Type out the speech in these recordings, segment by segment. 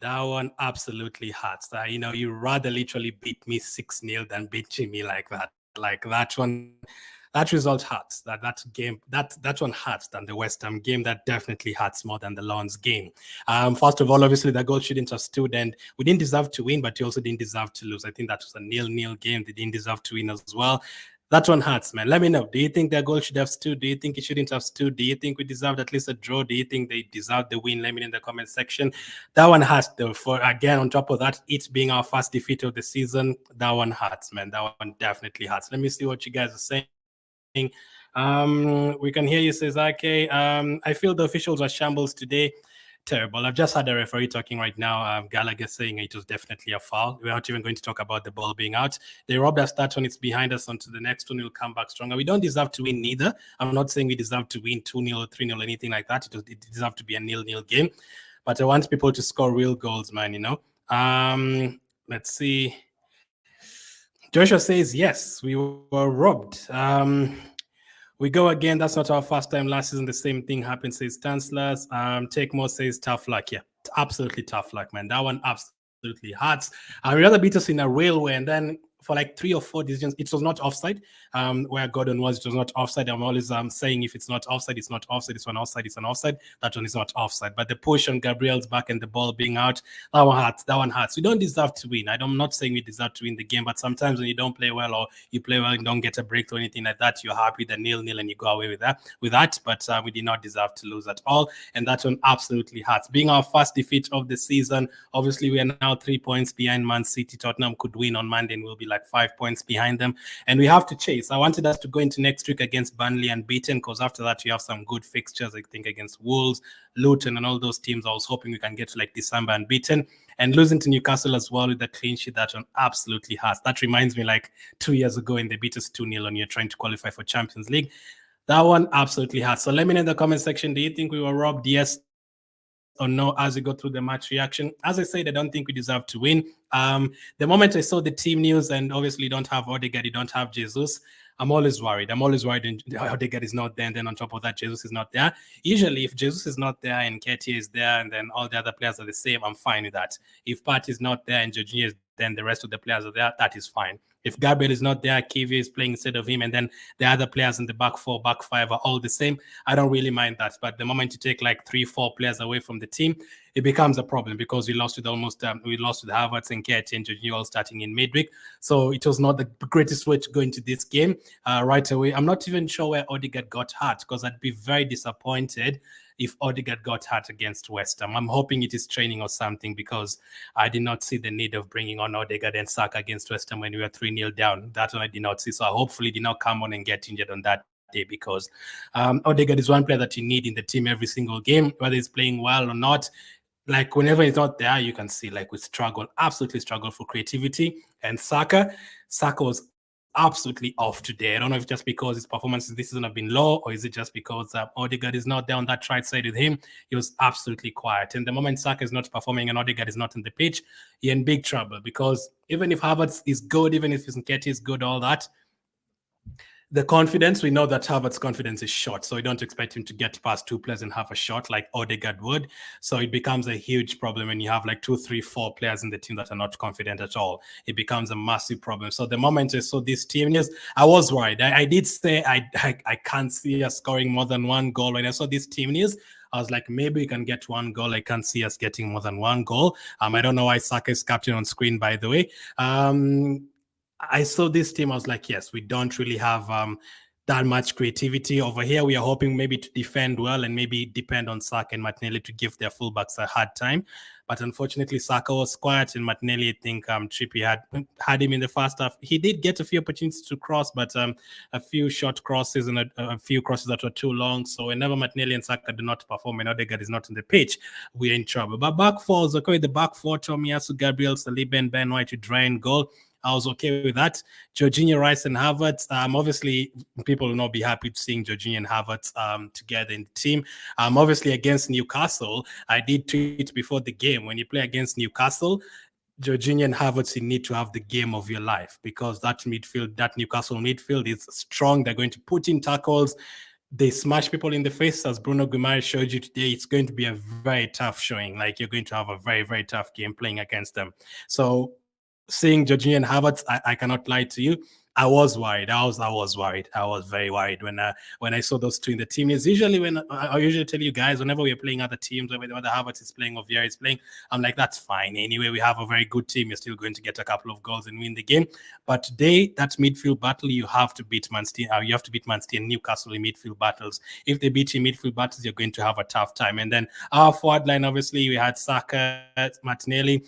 That one absolutely hurts. You rather literally beat me 6-0 than beating me like that. Like that result hurts. That game that one hurts than the West Ham game. That definitely hurts more than the Lens game. First of all, obviously the goal shouldn't have stood, and we didn't deserve to win, but we also didn't deserve to lose. I think that was a 0-0 game. They didn't deserve to win as well. That one hurts, man. Let me know. Do you think their goal should have stood? Do you think it shouldn't have stood? Do you think we deserved at least a draw? Do you think they deserved the win? Let me know in the comment section. That one hurts, though. For again, on top of that, it being our first defeat of the season, that one hurts, man. That one definitely hurts. Let me see what you guys are saying. We can hear you, says okay. I feel the officials are shambles today. Terrible. I've just had a referee talking right now. Gallagher saying it was definitely a foul. We're not even going to talk about the ball being out. They robbed us that one. It's behind us. Onto the next one. We'll come back stronger. We don't deserve to win neither. I'm not saying we deserve to win 2-0 or 3-0 or anything like that. It deserved to be a 0-0 game. But I want people to score real goals, man, Let's see. Joshua says, yes, we were robbed. We go again. That's not our first time. Last season, the same thing happened, says Tanslers. Take more says tough luck. Yeah, absolutely tough luck, man. That one absolutely hurts. We rather beat us in a railway, and then for like 3 or 4 decisions, it was not offside. Where Gordon was, it was not offside. I'm always saying if it's not offside, it's not offside. It's an offside, it's an offside. That one is not offside. But the push on Gabriel's back and the ball being out, that one hurts. That one hurts. We don't deserve to win. I'm not saying we deserve to win the game, but sometimes when you don't play well or you play well and don't get a break or anything like that, you're happy the 0-0 and you go away with that. But we did not deserve to lose at all. And that one absolutely hurts. Being our first defeat of the season, obviously we are now 3 points behind Man City. Tottenham could win on Monday and we'll be like 5 points behind them, and we have to chase. I wanted us to go into next week against Burnley unbeaten, because after that we have some good fixtures, I think, against Wolves, Luton, and all those teams. I was hoping we can get to like December unbeaten, and losing to Newcastle as well with the clean sheet, that one absolutely hurts. That reminds me like 2 years ago when they beat us 2-0 and you're trying to qualify for Champions League. That one absolutely hurts. So let me know in the comment section, do you think we were robbed? Yes or no, as we go through the match reaction. As I said, I don't think we deserve to win. The moment I saw the team news, and obviously you don't have Odegaard, you don't have Jesus, I'm always worried. Odegaard is not there, and then on top of that, Jesus is not there. Usually, if Jesus is not there and Ketia is there, and then all the other players are the same, I'm fine with that. If Pat is not there and Jorginho is, then the rest of the players are there, that is fine. If Gabriel is not there, Kivia is playing instead of him, and then the other players in the back 4, back 5 are all the same, I don't really mind that. But the moment you take like 3-4 players away from the team, it becomes a problem, because we lost with Havertz and Ketia and Jorginho all starting in midweek. So it was not the greatest way to go into this game right away. I'm not even sure where Odegaard got hurt, because I'd be very disappointed if Odegaard got hurt against West Ham. I'm hoping it is training or something, because I did not see the need of bringing on Odegaard and Saka against West Ham when we were 3-0 down. That one I did not see. So I hopefully did not come on and get injured on that day, because Odegaard is one player that you need in the team every single game, whether he's playing well or not. Like whenever he's not there, you can see like we absolutely struggle for creativity. And Saka was absolutely off today. I don't know if just because his performances this season have been low, or is it just because Odegaard is not there on that right side with him. He was absolutely quiet. And the moment Saka is not performing and Odegaard is not in the pitch, you're in big trouble, because even if Havertz is good, even if Nketiah is good, all that, the confidence, we know that Havertz's confidence is short, so we don't expect him to get past 2 players and have a shot like Odegaard would. So it becomes a huge problem when you have like 2, 3, 4 players in the team that are not confident at all. It becomes a massive problem. So the moment I saw this team news, I was worried. I did say I can't see us scoring more than 1 goal. When I saw this team news, I was like, maybe we can get 1 goal. I can't see us getting more than 1 goal. I don't know why Saka is captain on screen, by the way. I saw this team, I was like, yes, we don't really have that much creativity. Over here, we are hoping maybe to defend well and maybe depend on Saka and Martinelli to give their fullbacks a hard time. But unfortunately, Saka was quiet, and Martinelli, I think Trippier had him in the first half. He did get a few opportunities to cross, but a few short crosses and a few crosses that were too long. So whenever Martinelli and Saka do not perform and Odegaard is not on the pitch, we're in trouble. But back four is okay. The back 4, Tomiyasu, Gabriel, Saliba, and Ben White to try and goal. I was okay with that. Jorginho, Rice, and Havertz. Obviously, people will not be happy seeing Jorginho and Havertz together in the team. Obviously, against Newcastle, I did tweet before the game, when you play against Newcastle, Jorginho and Havertz, you need to have the game of your life, because that Newcastle midfield is strong. They're going to put in tackles. they smash people in the face, as Bruno Guimaraes showed you today. It's going to be a very tough showing. Like, you're going to have a very, very tough game playing against them. So seeing Jorginho and Havertz, I cannot lie to you, I was worried. I was worried. I was very worried when I saw those two in the team. Is usually when I usually tell you guys, whenever we're playing other teams, whether Havertz is playing or Vieira is playing, I'm like, that's fine. Anyway, we have a very good team. You're still going to get a couple of goals and win the game. But today, that midfield battle, you have to beat Man City. You have to beat Man City and Newcastle in midfield battles. If they beat you in midfield battles, you're going to have a tough time. And then our forward line, obviously, we had Saka, Martinelli.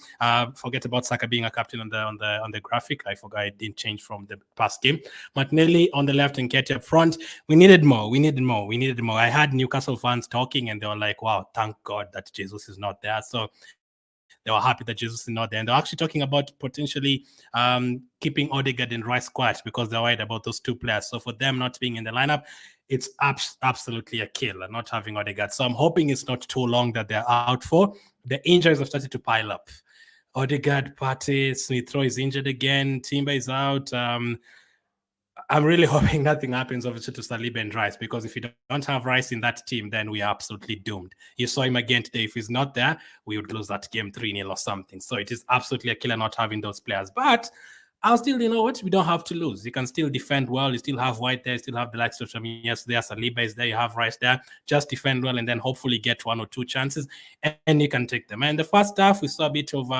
Forget about Saka being a captain on the graphic. I forgot it didn't change from the past game. Martinelli on the left and Nketiah up front. We needed more. I had Newcastle fans talking and they were like, wow, thank God that Jesus is not there. So they were happy that Jesus is not there. And they're actually talking about potentially keeping Odegaard and Rice quiet because they're worried about those two players. So for them not being in the lineup, it's absolutely a killer not having Odegaard. So I'm hoping it's not too long that they're out for. The injuries have started to pile up. Odegaard, Partey, Smith Rowe is injured again. Timber is out. I'm really hoping nothing happens, obviously, to Saliba and Rice, because if you don't have Rice in that team, then we are absolutely doomed. You saw him again today. If he's not there, we would lose that game 3-0 or something. So it is absolutely a killer not having those players. But I'll still, you know what? We don't have to lose. You can still defend well. You still have White there. You still have the likes of Yes, there. Saliba is there. You have Rice there. Just defend well and then hopefully get one or two chances and you can take them. And the first half, we saw a bit of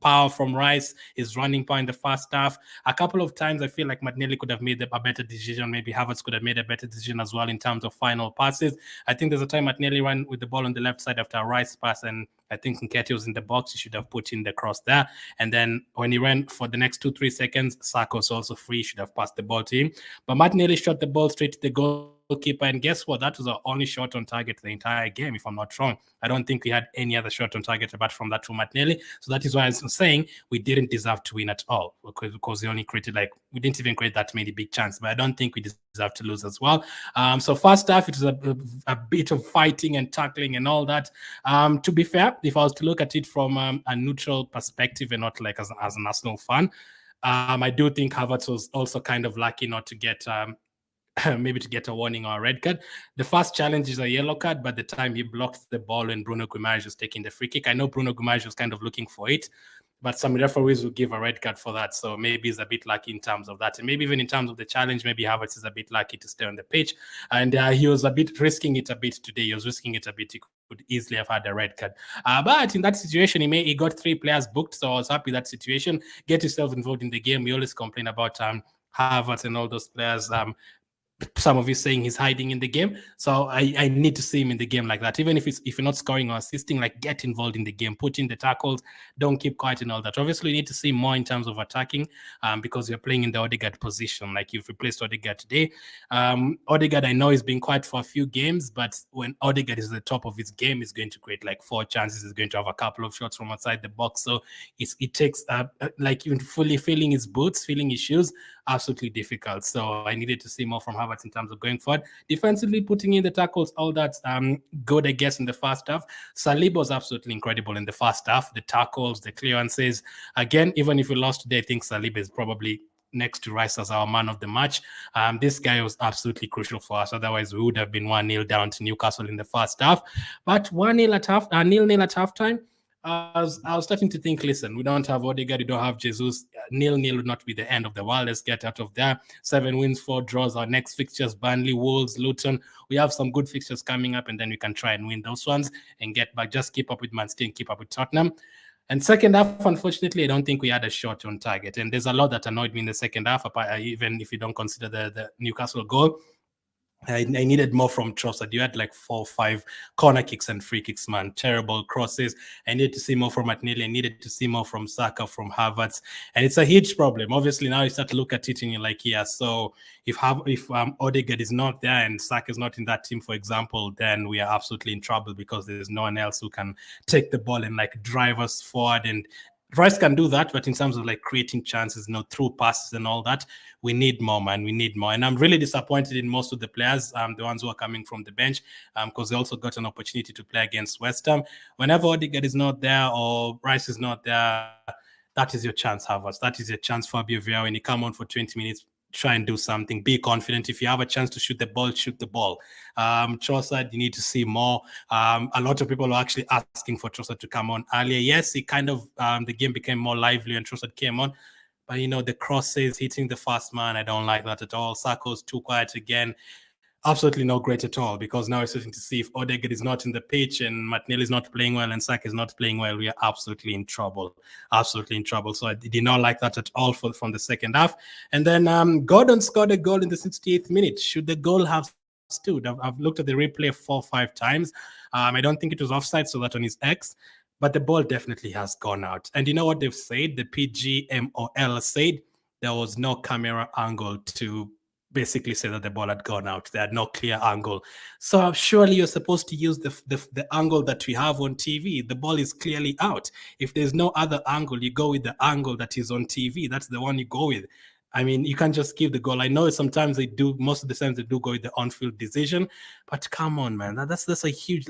power from Rice, his running power in the first half. A couple of times, I feel like Martinelli could have made a better decision. Maybe Havertz could have made a better decision as well in terms of final passes. I think there's a time Martinelli ran with the ball on the left side after a Rice pass, and I think Nketiah was in the box. He should have put in the cross there. And then when he ran for the next 2-3 seconds, Saka was also free. He should have passed the ball to him. But Martinelli shot the ball straight to the goalkeeper. And guess what? That was our only shot on target the entire game, if I'm not wrong. I don't think we had any other shot on target apart from that from Martinelli. So that is why I'm saying we didn't deserve to win at all, because we only created, we didn't even create that many big chances. But I don't think we deserve to lose as well. So first half, it was a bit of fighting and tackling and all that. To be fair, if I was to look at it from a neutral perspective and not as an Arsenal fan, I do think Havertz was also kind of lucky not to get maybe to get a warning or a red card. The first challenge is a yellow card, but the time he blocked the ball when Bruno Guimaraes was taking the free kick, I know Bruno Guimaraes was kind of looking for it, but some referees will give a red card for that. So maybe he's a bit lucky in terms of that. And maybe even in terms of the challenge, maybe Havertz is a bit lucky to stay on the pitch. And he was a bit risking it a bit today. He was risking it a bit. He could easily have had a red card. But in that situation, he got 3 players booked. So I was happy that situation. Get yourself involved in the game. We always complain about Havertz and all those players. Some of you saying he's hiding in the game. So I need to see him in the game like that. Even if you're not scoring or assisting, get involved in the game, put in the tackles, don't keep quiet and all that. Obviously, you need to see more in terms of attacking because you're playing in the Odegaard position. You've replaced Odegaard today. Odegaard, I know, he's been quiet for a few games, but when Odegaard is at the top of his game, he's going to create 4 chances. He's going to have a couple of shots from outside the box. So it takes even fully feeling his boots, feeling his shoes, absolutely difficult. So I needed to see more from Havertz in terms of going forward. Defensively, putting in the tackles, all that's good, I guess, in the first half. Saliba was absolutely incredible in the first half. The tackles, the clearances. Again, even if we lost today, I think Saliba is probably next to Rice as our man of the match. This guy was absolutely crucial for us. Otherwise, we would have been 1-0 down to Newcastle in the first half. But 1-0 at halftime. I was starting to think, listen, we don't have Odegaard, we don't have Jesus. 0-0 would not be the end of the world. Let's get out of there. 7 wins, 4 draws. Our next fixtures, Burnley, Wolves, Luton. We have some good fixtures coming up, and then we can try and win those ones and get back. Just keep up with Man City and keep up with Tottenham. And second half, unfortunately, I don't think we had a shot on target. And there's a lot that annoyed me in the second half, even if you don't consider the Newcastle goal. I needed more from Trossard. You had 4 or 5 corner kicks and free kicks, man. Terrible crosses. I needed to see more from Martinelli. I needed to see more from Saka, from Havertz. And it's a huge problem. Obviously, now you start to look at it and you're like, yeah, so if Odegaard is not there and Saka is not in that team, for example, then we are absolutely in trouble because there's no one else who can take the ball and drive us forward. And Rice can do that, but in terms of creating chances, through passes and all that, we need more, man. We need more. And I'm really disappointed in most of the players, the ones who are coming from the bench, because they also got an opportunity to play against West Ham. Whenever Odegaard is not there or Rice is not there, that is your chance, Havertz. That is your chance, Fabio Vieira. When you come on for 20 minutes, try and do something. Be confident. If you have a chance to shoot the ball, shoot the ball. Trossard, you need to see more. A lot of people are actually asking for Trossard to come on earlier. Yes, it kind of the game became more lively and Trossard came on. But, the crosses, hitting the fast man, I don't like that at all. Sako's too quiet again. Absolutely not great at all, because now we're starting to see if Odegaard is not in the pitch and Martinelli is not playing well and Saka is not playing well, we are absolutely in trouble. Absolutely in trouble. So I did not like that at all from the second half. And then Gordon scored a goal in the 68th minute. Should the goal have stood? I've looked at the replay 4 or 5 times. I don't think it was offside, so that on his X. But the ball definitely has gone out. And you know what they've said? The PGMOL said there was no camera angle to basically say that the ball had gone out. They had no clear angle. So surely you're supposed to use the angle that we have on TV. The ball is clearly out. If there's no other angle, you go with the angle that is on TV. That's the one you go with. I mean, you can't just give the goal. I know sometimes they do, most of the times they do go with the on-field decision, but come on, man, that's a huge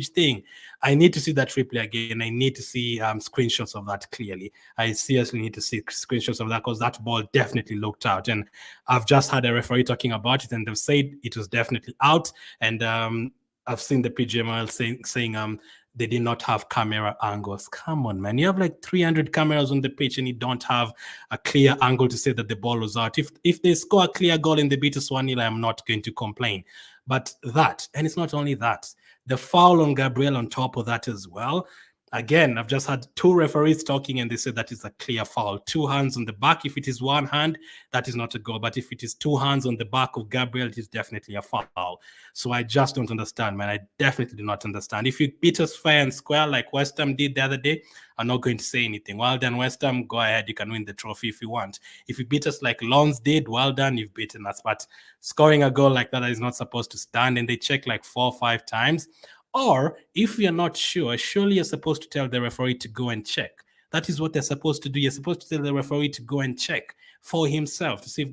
thing. I need to see that replay again. I need to see screenshots of that clearly. I seriously need to see screenshots of that, because that ball definitely looked out. And I've just had a referee talking about it, and they've said it was definitely out. And I've seen the PGML saying they did not have camera angles. Come on, man. You have like 300 cameras on the pitch and you don't have a clear angle to say that the ball was out. If they score a clear goal and they beat us 1-0, I'm not going to complain. But that, and it's not only that, the foul on Gabriel on top of that as well. Again, I've just had 2 referees talking and they said that is a clear foul. 2 hands on the back. If it is 1 hand, that is not a goal. But if it is 2 hands on the back of Gabriel, it is definitely a foul. So I just don't understand, man. I definitely do not understand. If you beat us fair and square like West Ham did the other day, I'm not going to say anything. Well done, West Ham. Go ahead. You can win the trophy if you want. If you beat us like Lons did, well done. You've beaten us. But scoring a goal like that is not supposed to stand. And they check like 4 or 5 times. Or if you're not sure, surely you're supposed to tell the referee to go and check. That is what they're supposed to do. You're supposed to tell the referee to go and check for himself to see if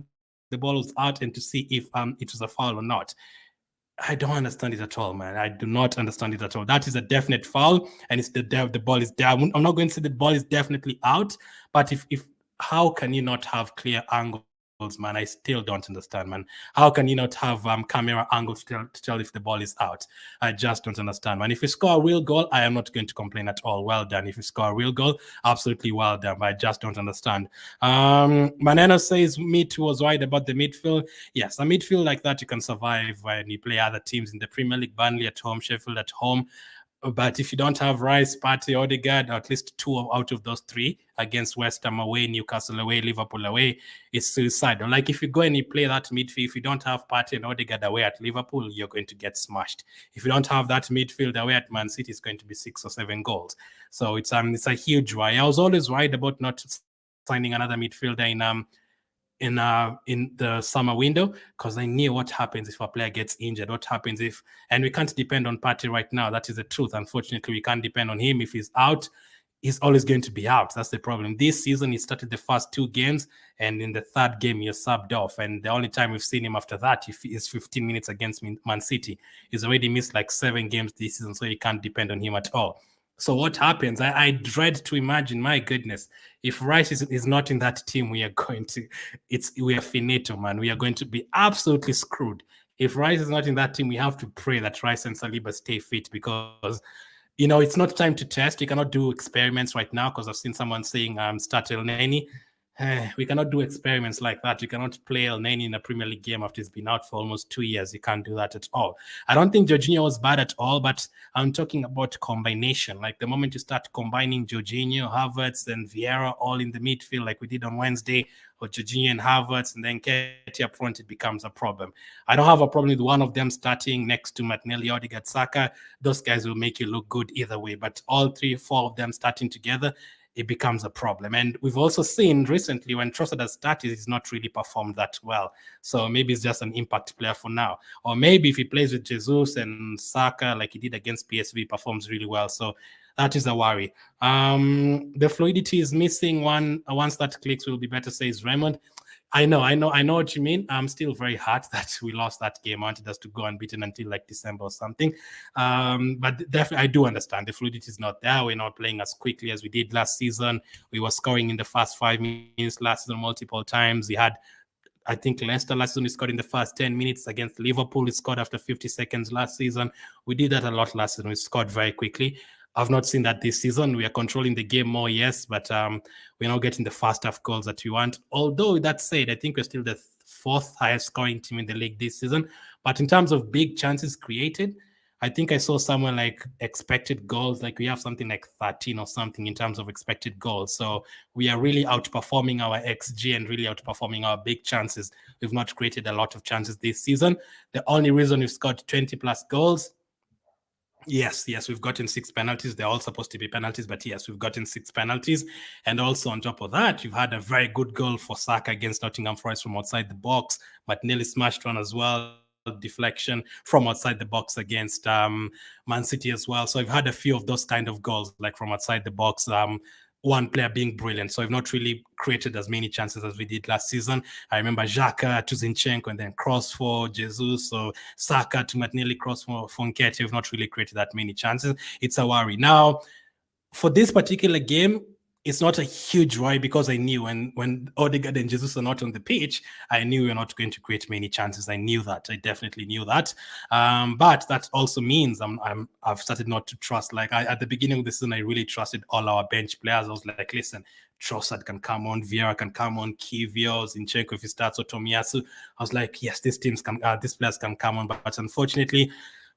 the ball was out and to see if it was a foul or not. I don't understand it at all, man. I do not understand it at all. That is a definite foul, and it's the ball is there. I'm not going to say the ball is definitely out, but if how can you not have clear angles, man? I still don't understand, man. How can you not have camera angles to tell if the ball is out? I just don't understand, man. If you score a real goal, I am not going to complain at all. Well done. If you score a real goal, absolutely well done. But I just don't understand. Maneno says Meat was right about the midfield. Yes, a midfield like that you can survive when you play other teams in the Premier League. Burnley at home, Sheffield at home. But if you don't have Rice, Partey, Odegaard, or at least 2 out of those 3 against West Ham away, Newcastle away, Liverpool away, it's suicidal. Like if you go and you play that midfield, if you don't have Partey and Odegaard away at Liverpool, you're going to get smashed. If you don't have that midfield away at Man City, it's going to be 6 or 7 goals. So it's a huge worry. I was always worried about not signing another midfielder in the summer window, because I knew what happens if a player gets injured, what happens if, and we can't depend on Partey right now. That is the truth. Unfortunately, we can't depend on him. If he's out, he's always going to be out. That's the problem. This season, he started the first 2 games, and in the 3rd game, he subbed off. And the only time we've seen him after that is 15 minutes against Man City. He's already missed like 7 games this season, so you can't depend on him at all. So what happens? I dread to imagine, my goodness, if Rice is not in that team, we are finito, man. We are going to be absolutely screwed. If Rice is not in that team, we have to pray that Rice and Saliba stay fit, because it's not time to test. You cannot do experiments right now, because I've seen someone saying start El Neni. We cannot do experiments like that. You cannot play El Neni in a Premier League game after he's been out for almost 2 years. You can't do that at all. I don't think Jorginho was bad at all, but I'm talking about combination. Like the moment you start combining Jorginho, Havertz, and Vieira all in the midfield, like we did on Wednesday, or Jorginho and Havertz, and then Ketia up front, it becomes a problem. I don't have a problem with one of them starting next to Martinelli, Odegaard, Saka. Those guys will make you look good either way. But all 3, 4 of them starting together, it becomes a problem. And we've also seen recently when Trossard has started, he's not really performed that well. So maybe it's just an impact player for now. Or maybe if he plays with Jesus and Saka like he did against PSV, performs really well. So that is a worry. The fluidity is missing. Once that clicks, will be better, says Raymond. I know what you mean. I'm still very hurt that we lost that game. I wanted us to go unbeaten until like December or something. But definitely, I do understand the fluidity is not there. We're not playing as quickly as we did last season. We were scoring in the first 5 minutes last season multiple times. We had I think Leicester last season, we scored in the first 10 minutes. Against Liverpool, we scored after 50 seconds last season. We did that a lot last season. We scored very quickly. I've not seen that this season. We are controlling the game more, yes, but we're not getting the first half goals that we want. Although, that said, I think we're still the fourth highest scoring team in the league this season. But in terms of big chances created, I think I saw somewhere like expected goals, like we have something like 13 or something in terms of expected goals. So we are really outperforming our XG and really outperforming our big chances. We've not created a lot of chances this season. The only reason we've scored 20 plus goals, yes, we've gotten 6 penalties. They're all supposed to be penalties, but yes, we've gotten 6 penalties. And also on top of that, you've had a very good goal for Saka against Nottingham Forest from outside the box, but nearly smashed one as well. Deflection from outside the box against Man City as well. So I've had a few of those kind of goals, like from outside the box. One player being brilliant. So I've not really created as many chances as we did last season. I remember Xhaka to Zinchenko and then cross for Jesus. So Saka to Martinelli, cross for Nketiah. We've not really created that many chances. It's a worry. Now, for this particular game, it's not a huge worry because I knew when Odegaard and Jesus are not on the pitch, I knew we were not going to create many chances. I knew that. I definitely knew that. But that also means I've started not to trust. Like at the beginning of the season, I really trusted all our bench players. I was like, listen, Trossard can come on, Vieira can come on, Kivio, Zinchenko if he starts, or Tomiyasu. I was like, yes, these players can come on. But unfortunately,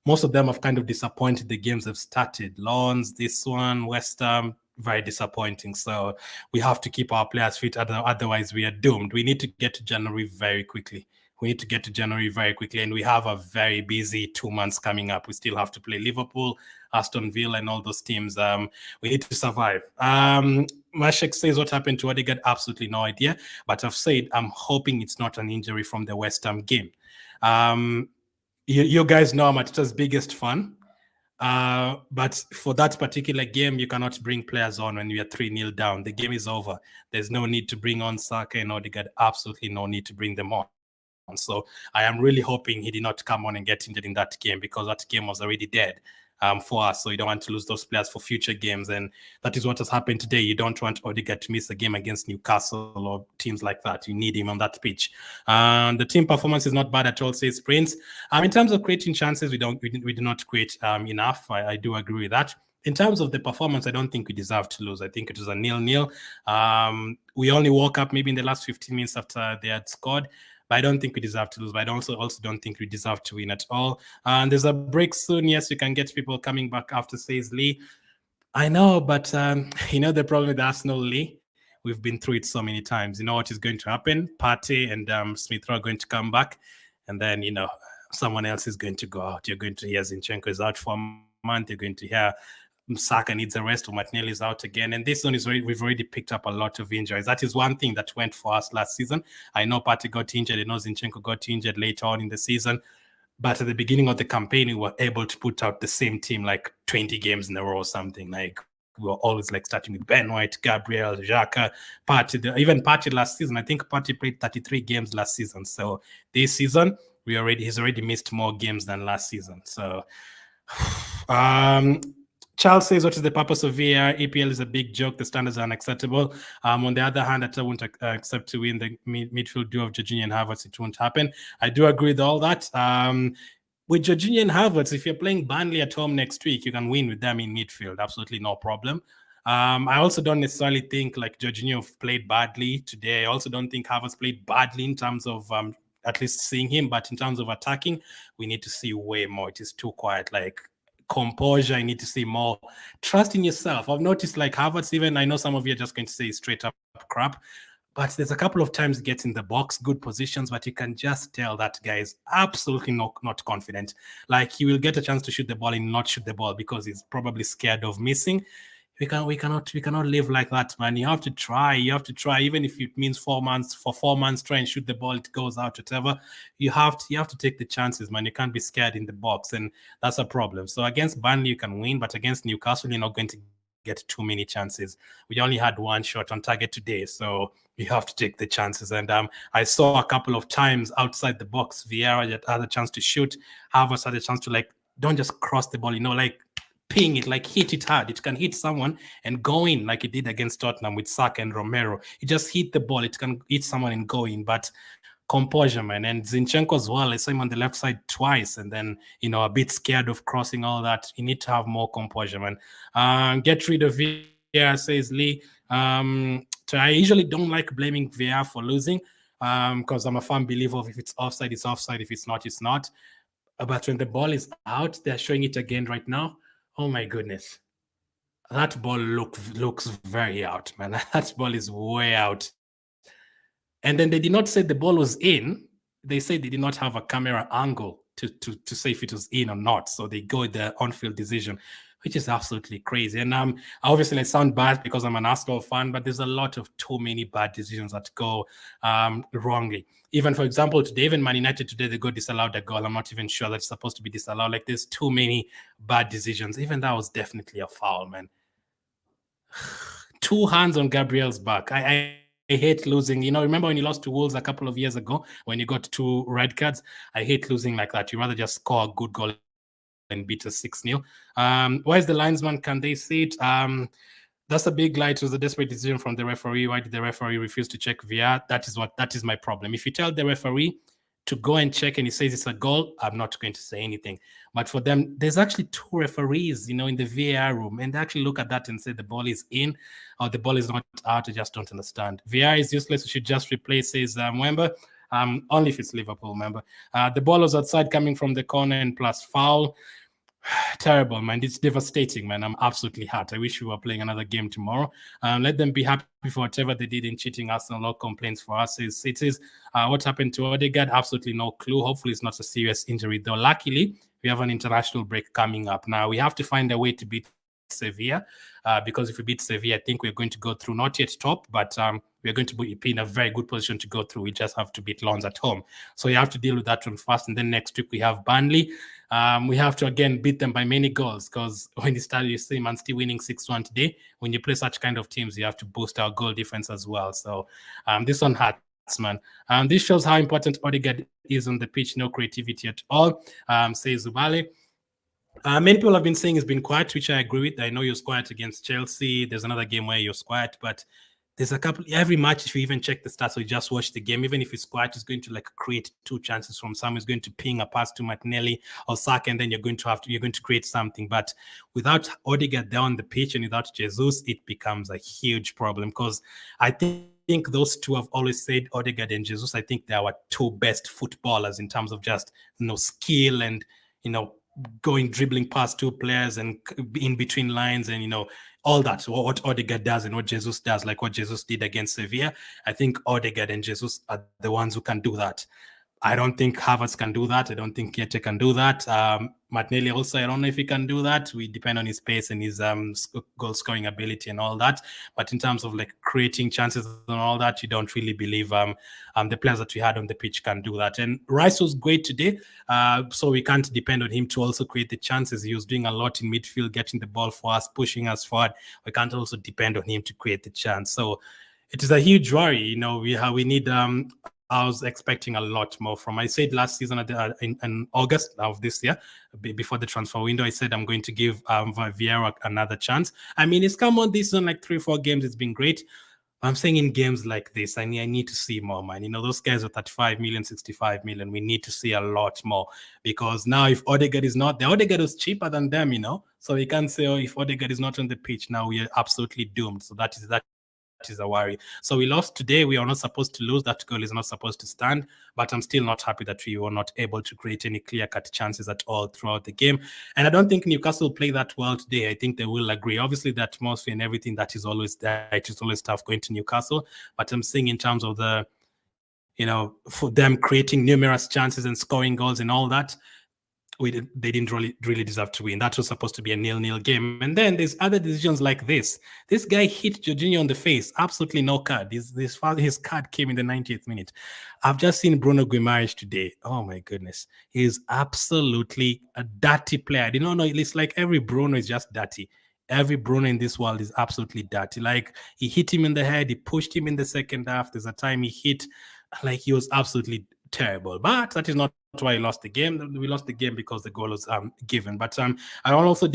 most of them have kind of disappointed the games they've started. Lons, this one, West Ham, very disappointing. So we have to keep our players fit. Otherwise, we are doomed. We need to get to January very quickly. And we have a very busy 2 months coming up. We still have to play Liverpool, Aston Villa, and all those teams. We need to survive. Mashek says, what happened to Odegaard? Absolutely no idea. But I've said I'm hoping it's not an injury from the West Ham game. You guys know I'm Atita's biggest fan. But for that particular game, you cannot bring players on when you are 3-0 down. The game is over. There's no need to bring on Saka and Odegaard. Absolutely no need to bring them on. So I am really hoping he did not come on and get injured in that game, because that game was already dead for us. So you don't want to lose those players for future games. And that is what has happened today. You don't want Odegaard to miss a game against Newcastle or teams like that. You need him on that pitch. The team performance is not bad at all, says Prince. In terms of creating chances, we do not create enough. I do agree with that. In terms of the performance, I don't think we deserve to lose. I think it was a 0-0. We only woke up maybe in the last 15 minutes after they had scored. But I don't think we deserve to lose. But I also don't think we deserve to win at all. And there's a break soon. Yes, we can get people coming back after, says Lee. I know, but the problem with Arsenal, Lee, we've been through it so many times. You know what is going to happen? Partey and Smith Rowe are going to come back. And then, someone else is going to go out. You're going to hear Zinchenko is out for a month. You're going to hear Saka needs a rest, or Martinelli is out again. And this one we've already picked up a lot of injuries. That is one thing that went for us last season. I know Partey got injured. I know Zinchenko got injured later on in the season. But at the beginning of the campaign, we were able to put out the same team like 20 games in a row or something. Like we were always like starting with Ben White, Gabriel, Xhaka, Partey. Even Partey last season, I think Partey played 33 games last season. So this season, he's already missed more games than last season. So Charles says, what is the purpose of VAR? EPL is a big joke. The standards are unacceptable. On the other hand, I won't accept to win the midfield duo of Jorginho and Havertz. It won't happen. I do agree with all that. With Jorginho and Havertz, if you're playing Burnley at home next week, you can win with them in midfield. Absolutely no problem. I also don't necessarily think like Jorginho played badly today. I also don't think Havertz played badly in terms of at least seeing him. But in terms of attacking, we need to see way more. It is too quiet. Like composure, I need to see more. Trust in yourself. I've noticed like Havertz, even I know some of you are just going to say straight up crap, but there's a couple of times he gets in the box, good positions, but you can just tell that guy is absolutely not confident. Like he will get a chance to shoot the ball and not shoot the ball because he's probably scared of missing. We cannot live like that, man. You have to try, even if it means 4 months. For 4 months, try and shoot the ball, it goes out, whatever. You have to take the chances, man. You can't be scared in the box, and that's a problem. So against Burnley, you can win, but against Newcastle, you're not going to get too many chances. We only had one shot on target today, so you have to take the chances. And I saw a couple of times outside the box, Vieira had a chance to shoot. Havertz had a chance to don't just cross the ball, ping it, hit it hard. It can hit someone and go in like it did against Tottenham with Saka and Romero. You just hit the ball, it can hit someone and go in. But composure, man. And Zinchenko as well. I saw him on the left side twice, and then a bit scared of crossing all that. You need to have more composure, man. Get rid of VAR, says Lee. So I usually don't like blaming VAR for losing, because I'm a firm believer of if it's offside, it's offside. If it's not, it's not. But when the ball is out, they're showing it again right now. Oh my goodness. That ball looks very out, man. That ball is way out. And then they did not say the ball was in. They said they did not have a camera angle to say if it was in or not. So they go with the on-field decision, which is absolutely crazy. And obviously I sound bad because I'm an Arsenal fan, but there's a lot of too many bad decisions that go wrongly. Even, for example, today, even Man United today, they got disallowed a goal. I'm not even sure that's supposed to be disallowed. Like, there's too many bad decisions. Even that was definitely a foul, man. 2 hands on Gabriel's back. I hate losing. Remember when you lost to Wolves a couple of years ago when you got 2 red cards? I hate losing like that. You rather just score a good goal and beat us 6-0. Why is the linesman? Can they see it? That's a big lie. It was a desperate decision from the referee. Why did the referee refuse to check VAR? That is my problem. If you tell the referee to go and check and he says it's a goal, I'm not going to say anything. But for them, there's actually 2 referees, in the VAR room, and they actually look at that and say the ball is in or the ball is not out. I just don't understand. VAR is useless. We should just replace, says Mwemba. Only if it's Liverpool, remember. The ball was outside coming from the corner and plus foul. Terrible, man. It's devastating, man. I'm absolutely hurt. I wish we were playing another game tomorrow. Let them be happy for whatever they did in cheating Arsenal. No complaints for us. It is what happened to Odegaard. Absolutely no clue. Hopefully it's not a serious injury, though. Luckily, we have an international break coming up. Now, we have to find a way to beat Sevilla, because if we beat Sevilla, I think we're going to go through, not yet top, but we're going to be in a very good position to go through. We just have to beat Lens at home. So you have to deal with that one first. And then next week we have Burnley. We have to, again, beat them by many goals, because when you start, you see Man City winning 6-1 today. When you play such kind of teams, you have to boost our goal difference as well. So this one hurts, man. This shows how important Odegaard is on the pitch. No creativity at all, says Zubale. Many people have been saying he's been quiet, which I agree with. I know he was quiet against Chelsea. There's another game where he was quiet, but there's a couple, every match, if you even check the stats or you just watch the game, even if it's quiet, he's going to create 2 chances from some. He's going to ping a pass to Martinelli or Saka, and then you're going to create something. But without Odegaard there on the pitch and without Jesus, it becomes a huge problem, because I think those 2 have always said, Odegaard and Jesus, I think they are our 2 best footballers in terms of just skill and dribbling past 2 players and in between lines and all that. What Odegaard does and what Jesus does, like what Jesus did against Sevilla. I think Odegaard and Jesus are the ones who can do that. I don't think Havertz can do that. I don't think Kete can do that. Martinelli also, I don't know if he can do that. We depend on his pace and his goal scoring ability and all that. But in terms of creating chances and all that, you don't really believe the players that we had on the pitch can do that. And Rice was great today, so we can't depend on him to also create the chances. He was doing a lot in midfield, getting the ball for us, pushing us forward. We can't also depend on him to create the chance. So it is a huge worry. We need. I was expecting a lot more from. I said last season in August of this year, before the transfer window, I said I'm going to give Vieira another chance. I mean, it's come on this season 3-4 games. It's been great. I'm saying in games like this, I need to see more, man. Those guys are 35 million, 65 million. We need to see a lot more, because now if Odegaard is not there, Odegaard is cheaper than them, So we can't say, if Odegaard is not on the pitch, now we are absolutely doomed. So that is a worry. So we lost today. We are not supposed to lose. That goal is not supposed to stand. But I'm still not happy that we were not able to create any clear-cut chances at all throughout the game. And I don't think Newcastle played that well today. I think they will agree. Obviously, the atmosphere and everything, that is always there. It is always tough going to Newcastle. But I'm saying in terms of for them creating numerous chances and scoring goals and all that, they didn't really deserve to win. That was supposed to be a 0-0 game. And then there's other decisions like this. This guy hit Jorginho on the face. Absolutely no card. His card came in the 90th minute. I've just seen Bruno Guimaraes today. Oh my goodness. He's absolutely a dirty player. I didn't know. It's like every Bruno is just dirty. Every Bruno in this world is absolutely dirty. He hit him in the head. He pushed him in the second half. There's a time he hit. He was absolutely terrible. But that is not why we lost the game. We lost the game because the goal was given. But I don't also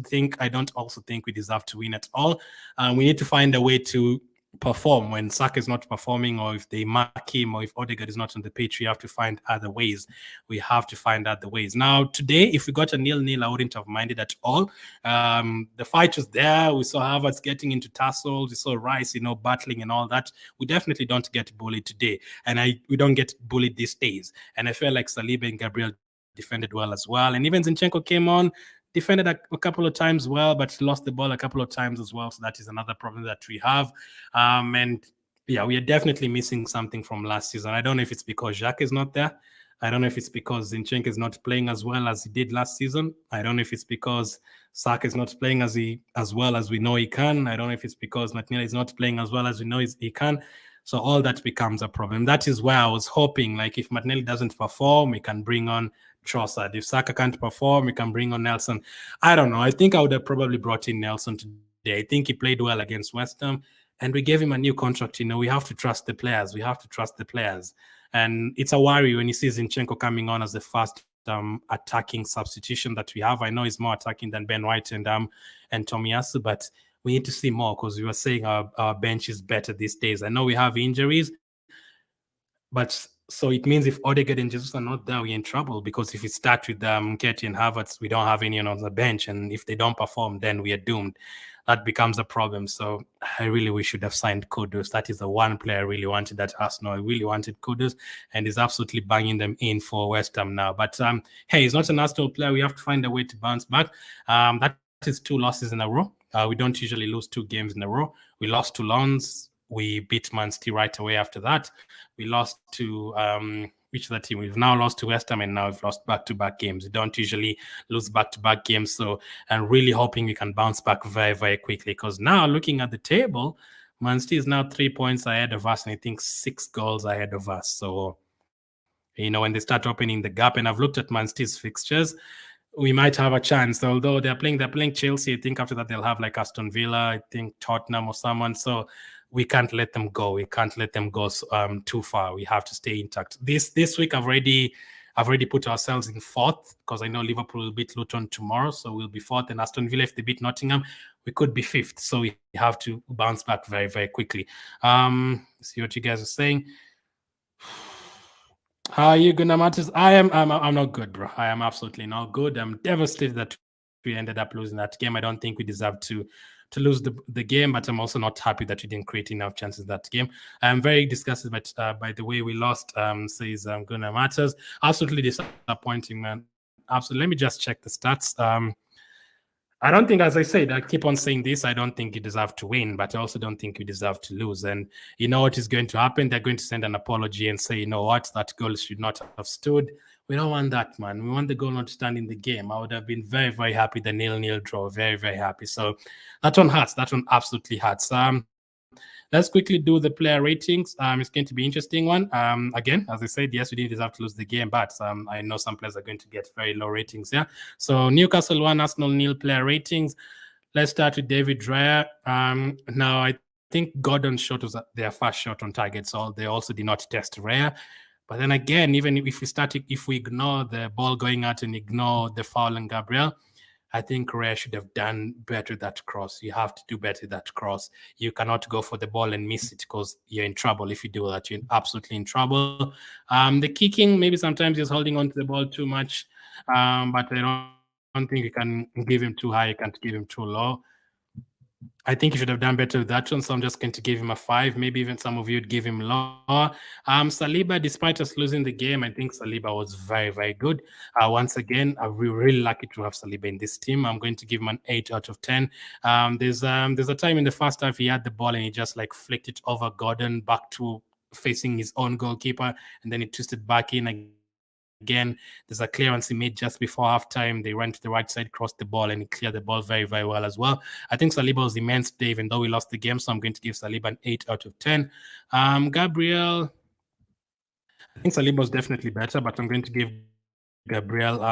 think we deserve to win at all. We need to find a way to perform. When Saka is not performing, or if they mark him, or if Odegaard is not on the pitch, we have to find other ways. We have to find other ways. Now, today, if we got a 0-0, I wouldn't have minded at all. The fight was there. We saw Havertz getting into tussles. We saw Rice, battling and all that. We definitely don't get bullied today, and we don't get bullied these days. And I feel like Saliba and Gabriel defended well as well. And even Zinchenko came on, defended a couple of times well, but lost the ball a couple of times as well. So that is another problem that we have. And yeah, we are definitely missing something from last season. I don't know if it's because Jacques is not there. I don't know if it's because Zinchenko is not playing as well as he did last season. I don't know if it's because Saka is not playing as well as we know he can. I don't know if it's because Martinelli is not playing as well as we know he can. So all that becomes a problem. That is where I was hoping, like, if Martinelli doesn't perform, we can bring on Trossard. If Saka can't perform, we can bring on Nelson. I don't know. I think I would have probably brought in Nelson today. I think he played well against West Ham, and we gave him a new contract. We have to trust the players. We have to trust the players. And it's a worry when you see Zinchenko coming on as the first attacking substitution that we have. I know he's more attacking than Ben White and Tomiyasu, but we need to see more, because we were saying our bench is better these days. I know we have injuries, but so it means if Odegaard and Jesus are not there, we're in trouble, because if we start with Nketiah and Havertz, we don't have anyone on the bench, and if they don't perform, then we are doomed. That becomes a problem. So I really wish we should have signed Kudus. That is the one player I really wanted at Arsenal. I really wanted Kudus, and he's absolutely banging them in for West Ham now. But hey, he's not an Arsenal player. We have to find a way to bounce back. That is 2 losses in a row. We don't usually lose 2 games in a row. We lost to Lens. We beat Man City right away after that. We lost to which other team? We've now lost to West Ham, and now we've lost back-to-back games. We don't usually lose back-to-back games. So I'm really hoping we can bounce back very, very quickly, because now looking at the table, Man City is now 3 points ahead of us, and I think 6 goals ahead of us. So, when they start opening the gap, and I've looked at Man City's fixtures, we might have a chance. Although they're playing Chelsea, I think after that they'll have like Aston Villa, I think Tottenham or someone. So we can't let them go. We can't let them go too far. We have to stay intact. This week I've already put ourselves in 4th, because I know Liverpool will beat Luton tomorrow, so we'll be 4th. And Aston Villa, if they beat Nottingham, we could be 5th. So we have to bounce back very, very quickly. See what you guys are saying. How are you, Gunnar Matters? I'm not good, bro. I am absolutely not good. I'm devastated that we ended up losing that game. I don't think we deserve to lose the game, but I'm also not happy that we didn't create enough chances that game. I'm very disgusted by the way we lost, says Gunnar Matters. Absolutely disappointing, man. Absolutely. Let me just check the stats. I don't think, as I said, I keep on saying this, I don't think you deserve to win, but I also don't think you deserve to lose. And you know what is going to happen? They're going to send an apology and say, you know what, that goal should not have stood. We don't want that, man. We want the goal not to stand in the game. I would have been very, very happy, the 0-0 draw. Very, very happy. So that one hurts. That one absolutely hurts. Let's quickly do the player ratings. It's going to be an interesting one. Again, as I said, yes, we didn't deserve to lose the game, but I know some players are going to get very low ratings. Yeah. So Newcastle 1, Arsenal 0 player ratings. Let's start with David Raya. Now, I think Gordon's shot was their first shot on target, so they also did not test Raya. But then again, even if we ignore the ball going out and ignore the foul on Gabriel, I think Raya should have done better that cross. You have to do better that cross. You cannot go for the ball and miss it, because you're in trouble if you do that. You're absolutely in trouble. The kicking, maybe sometimes he's holding on to the ball too much, but I don't think you can give him too high. You can't give him too low. I think he should have done better with that one, so I'm just going to give him a 5. Maybe even some of you would give him lower. Saliba, despite us losing the game, I think Saliba was very, very good. Once again, we're really lucky to have Saliba in this team. I'm going to give him an 8 out of 10. There's a time in the first half he had the ball and he just like flicked it over Gordon back to facing his own goalkeeper, and then he twisted back in again. There's a clearance he made just before halftime. They ran to the right side, crossed the ball, and he cleared the ball very, very well as well. I think Saliba was immense today, even though we lost the game. So I'm going to give Saliba an 8 out of 10. Gabriel, I think Saliba was definitely better, but I'm going to give Gabriel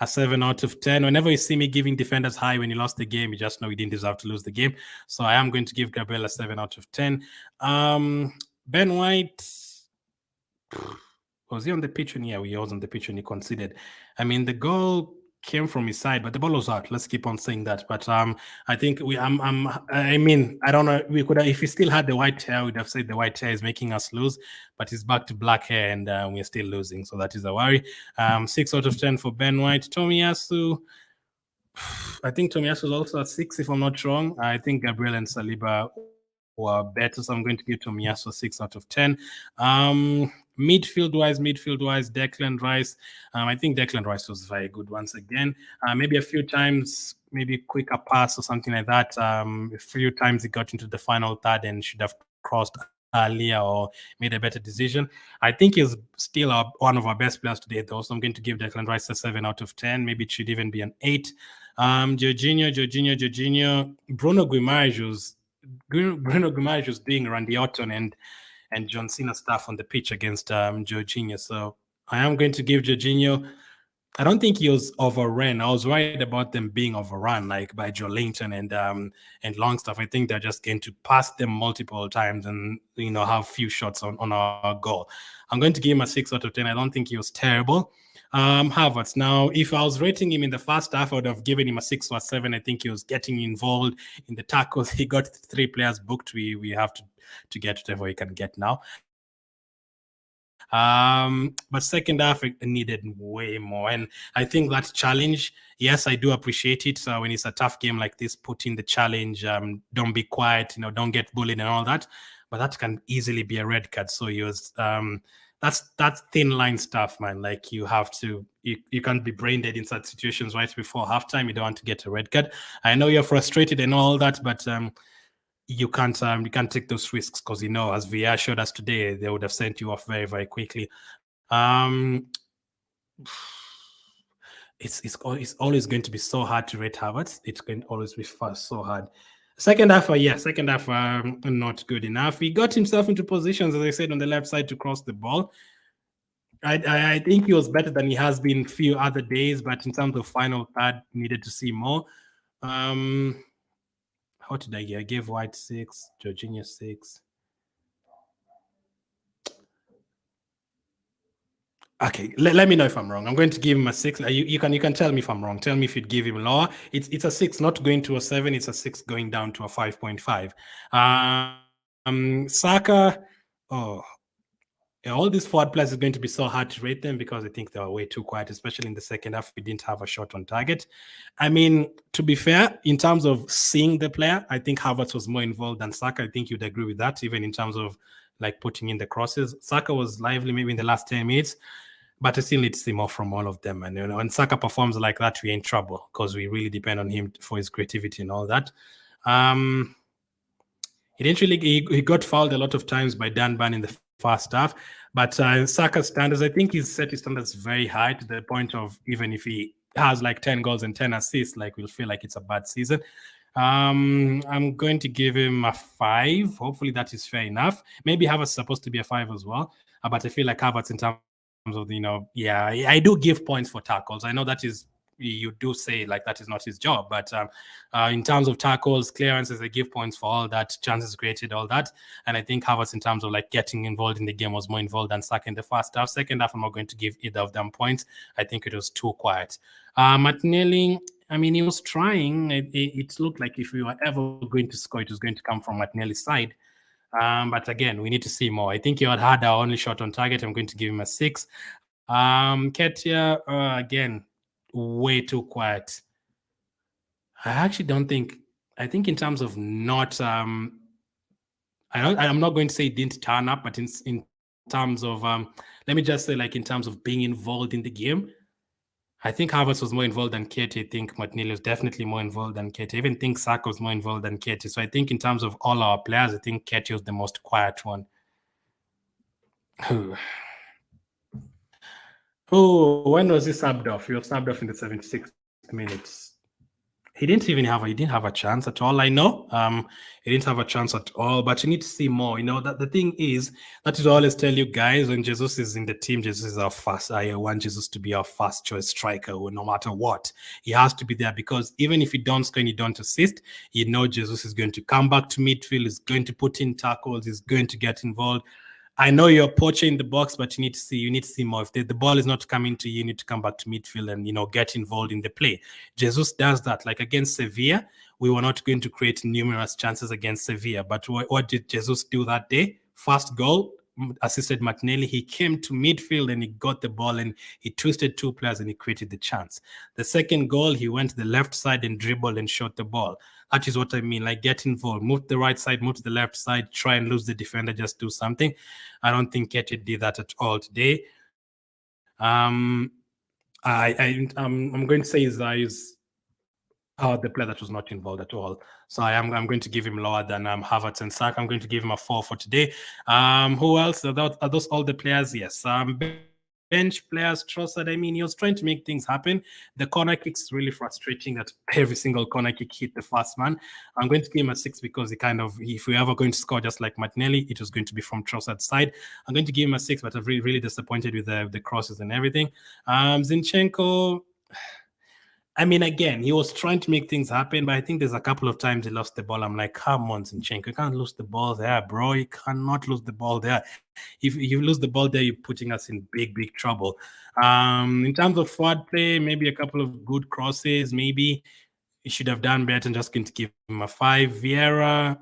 a 7 out of 10. Whenever you see me giving defenders high when you lost the game, you just know we didn't deserve to lose the game. So I am going to give Gabriel a 7 out of 10. Ben White, was he on the pitch? And yeah, he was on the pitch when he conceded. I mean, the goal came from his side, but the ball was out. Let's keep on saying that. But I think I mean, I don't know. We could have, if he still had the white hair, we'd have said the white hair is making us lose. But he's back to black hair, and we're still losing. So that is a worry. 6 out of 10 for Ben White. Tomiyasu, I think Tomiyasu is also at 6, if I'm not wrong. I think Gabriel and Saliba were better, so I'm going to give Tomiyasu 6 out of 10. Midfield-wise, Declan Rice. I think Declan Rice was very good once again. Maybe a few times, maybe quicker pass or something like that. A few times he got into the final third and should have crossed earlier or made a better decision. I think he's still one of our best players today, though. So I'm going to give Declan Rice a 7 out of 10. Maybe it should even be an 8. Jorginho. Bruno Guimaraes was doing Randy Orton and John Cena stuff on the pitch against Jorginho. So I am going to give Jorginho. I don't think he was overrun. I was worried about them being overrun, like by Joelinton and Longstaff. I think they're just going to pass them multiple times and have few shots on our goal. I'm going to give him a 6 out of 10. I don't think he was terrible. Havertz. Now, if I was rating him in the first half, I would have given him a 6 or a 7. I think he was getting involved in the tackles. He got 3 players booked. We have to get whatever he can get now. But second half it needed way more, and I think that challenge, yes, I do appreciate it. So when it's a tough game like this, put in the challenge, don't be quiet, don't get bullied and all that, but that can easily be a red card. So he was that's thin line stuff, man. Like you can't be brain dead in such situations right before halftime. You don't want to get a red card. I know you're frustrated and all that, but you can't take those risks, because as VAR showed us today, they would have sent you off very, very quickly. It's always going to be so hard to rate Havertz. It's going to always be so hard. Second half, not good enough. He got himself into positions, as I said, on the left side to cross the ball. I think he was better than he has been a few other days, but in terms of final third, needed to see more. How did I get? I gave White 6, Jorginho 6. Okay, let me know if I'm wrong. I'm going to give him a 6. You can tell me if I'm wrong. Tell me if you'd give him lower. It's a 6, not going to a 7. It's a 6 going down to a 5.5. Saka. All these forward players is going to be so hard to rate them, because I think they were way too quiet, especially in the second half. We didn't have a shot on target. I mean, to be fair, in terms of seeing the player, I think Havertz was more involved than Saka. I think you'd agree with that, even in terms of like putting in the crosses. Saka was lively maybe in the last 10 minutes, but I still need to see more from all of them. And when Saka performs like that, we're in trouble, because we really depend on him for his creativity and all that. He got fouled a lot of times by Dan Burn in the first half, but Saka's standards, I think he's set his standards very high, to the point of even if he has like 10 goals and 10 assists, like we'll feel like it's a bad season. I'm going to give him a 5. Hopefully that is fair enough. Maybe Havertz is supposed to be a 5 as well, but I feel like Havertz in terms of I do give points for tackles. I know that is, you do say like that is not his job, but in terms of tackles, clearances, I give points for all that, chances created, all that. And I think Havertz in terms of like getting involved in the game was more involved than Saka in the first half. Second half, I'm not going to give either of them points. I think it was too quiet. Martinelli, I mean, he was trying. It looked like if we were ever going to score, it was going to come from Martinelli's side. But again, we need to see more. I think he had our only shot on target. I'm going to give him a 6. Ketia, again, way too quiet. I actually don't think. I think in terms of not, I'm not going to say it didn't turn up, but in terms of, let me just say, like in terms of being involved in the game, I think Havertz was more involved than Ketia. I think Martinelli was definitely more involved than Ketia. I even think Saka was more involved than Ketia. So I think in terms of all our players, I think Ketia was the most quiet one. When was he subbed off? He was subbed off in the 76th minute. He didn't have a chance at all. I know he didn't have a chance at all, but you need to see more. That the thing is, that is, I always tell you guys, when Jesus is in the team, Jesus is our first. I want Jesus to be our first choice striker, no matter what. He has to be there, because even if you don't score and you don't assist, Jesus is going to come back to midfield, is going to put in tackles, is going to get involved. I know you're poaching in the box, but you need to see more. If the ball is not coming to you, you need to come back to midfield and get involved in the play. Jesus does that. Like against Sevilla, we were not going to create numerous chances against Sevilla, but what did Jesus do that day? First goal, assisted Martinelli. He came to midfield and he got the ball and he twisted two players and he created the chance. The second goal, he went to the left side and dribbled and shot the ball. That is what I mean. Like, get involved, move to the right side, move to the left side, try and lose the defender, just do something. I don't think Ketty did that at all today. I'm going to say is the player that was not involved at all. So I'm going to give him lower than Havertz and Saka. I'm going to give him a 4 for today. Who else? Are those all the players? Yes. Bench players, Trossard, I mean, he was trying to make things happen. The corner kick's really frustrating that every single corner kick hit the first man. I'm going to give him a 6 because if we're ever going to score just like Martinelli, it was going to be from Trossard's side. I'm going to give him a 6, but I'm really, really disappointed with the crosses and everything. Zinchenko, I mean, again, he was trying to make things happen, but I think there's a couple of times he lost the ball. I'm like, come on, Zinchenko, you can't lose the ball there, bro. You cannot lose the ball there. If you lose the ball there, you're putting us in big, big trouble. In terms of forward play, maybe a couple of good crosses. Maybe he should have done better. I'm just going to give him a 5. Vieira,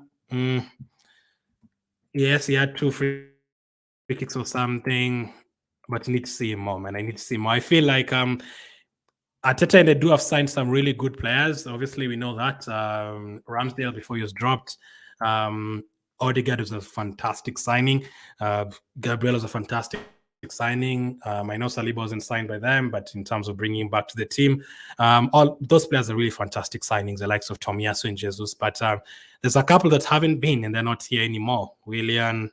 yes, he had 2 free kicks or something, but you need to see him more, man. I need to see more. I feel like Arteta and they do have signed some really good players. Obviously, we know that. Ramsdale, before he was dropped. Odegaard was a fantastic signing. Gabriel was a fantastic signing. I know Saliba wasn't signed by them, but in terms of bringing him back to the team, all those players are really fantastic signings, the likes of Tomiyasu and Jesus. But there's a couple that haven't been, and they're not here anymore. Willian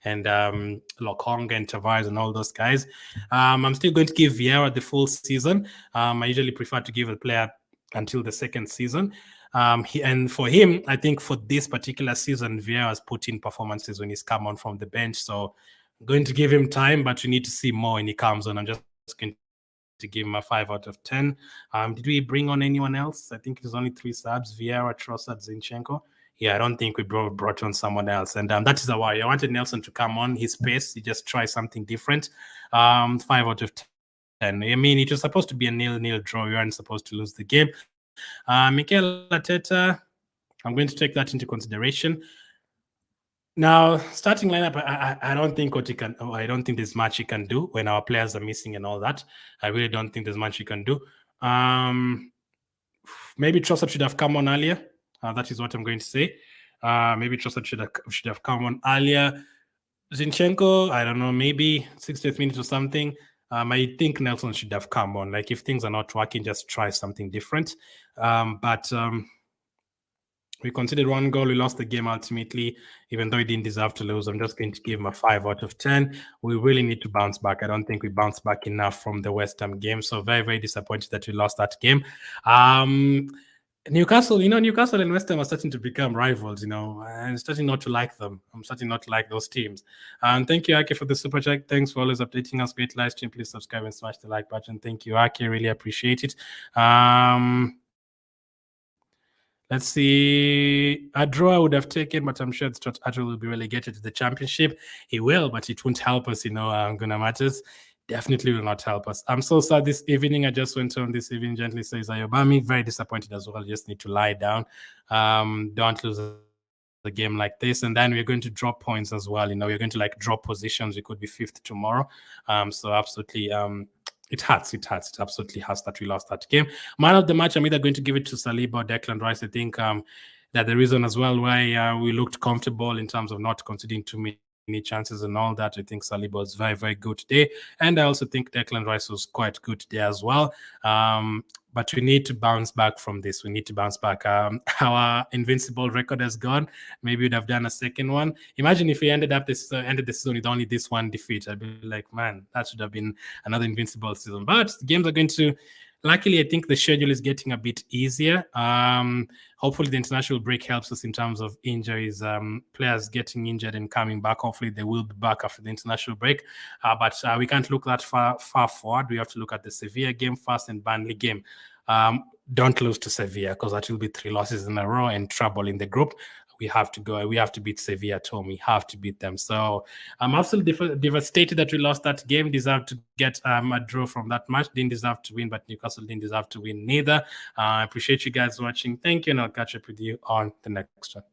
and Lokonga and Tavares and all those guys. I'm still going to give Vieira the full season. I usually prefer to give a player until the second season. And for him, I think for this particular season, Vieira has put in performances when he's come on from the bench. So I'm going to give him time, but you need to see more when he comes on. I'm just going to give him a 5 out of 10. Did we bring on anyone else? I think it was only 3 subs: Vieira, Trossard, Zinchenko. Yeah, I don't think we brought on someone else. And that is why I wanted Nelson to come on his pace. He just try something different. 5 out of 10. I mean, it was supposed to be a 0-0 draw. You aren't supposed to lose the game. Mikel Arteta, I'm going to take that into consideration. Now, starting lineup, I don't think I don't think there's much he can do when our players are missing and all that. I really don't think there's much he can do. Maybe Trossard should have come on earlier. That is what I'm going to say. Maybe Trossard should have come on earlier. Zinchenko, I don't know, maybe 60th minute or something. I think Nelson should have come on. Like, if things are not working, just try something different. But we conceded 1 goal. We lost the game ultimately, even though he didn't deserve to lose. I'm just going to give him a 5 out of 10. We really need to bounce back. I don't think we bounced back enough from the West Ham game. So very, very disappointed that we lost that game. Newcastle, Newcastle and West Ham are starting to become rivals, and starting not to like them. I'm starting not to like those teams. And thank you, Ake, for the super chat. Thanks for always updating us. Great live stream. Please subscribe and smash the like button. Thank you, Ake. Really appreciate it. Let's see. A draw I would have taken, but I'm sure Adro will be relegated to the championship. He will, but it won't help us, Gunnar Matters. Definitely will not help us. I'm so sad this evening. I just went on this evening, gently says Ayobami. Very disappointed as well. Just need to lie down. Don't lose the game like this. And then we're going to drop points as well. We're going to drop positions. We could be 5th tomorrow. So absolutely, it hurts. It absolutely hurts that we lost that game. Man of the match, I'm either going to give it to Saliba or Declan Rice. I think that the reason as well why we looked comfortable in terms of not conceding too many chances and all that. I think Saliba was very, very good today. And I also think Declan Rice was quite good today as well. But we need to bounce back from this. We need to bounce back. Our invincible record has gone. Maybe we'd have done a second one. Imagine if we ended the season with only this one defeat. I'd be like, man, that should have been another invincible season. But the games are going to... Luckily, I think the schedule is getting a bit easier. Hopefully, the international break helps us in terms of injuries. Players getting injured and coming back. Hopefully, they will be back after the international break. But we can't look that far forward. We have to look at the Sevilla game first and Burnley game. Don't lose to Sevilla because that will be 3 losses in a row and trouble in the group. we have to go. We have to beat Sevilla at home. We have to beat them. So I'm absolutely devastated that we lost that game. Deserved to get a draw from that match. Didn't deserve to win, but Newcastle didn't deserve to win neither. I appreciate you guys watching. Thank you, and I'll catch up with you on the next one.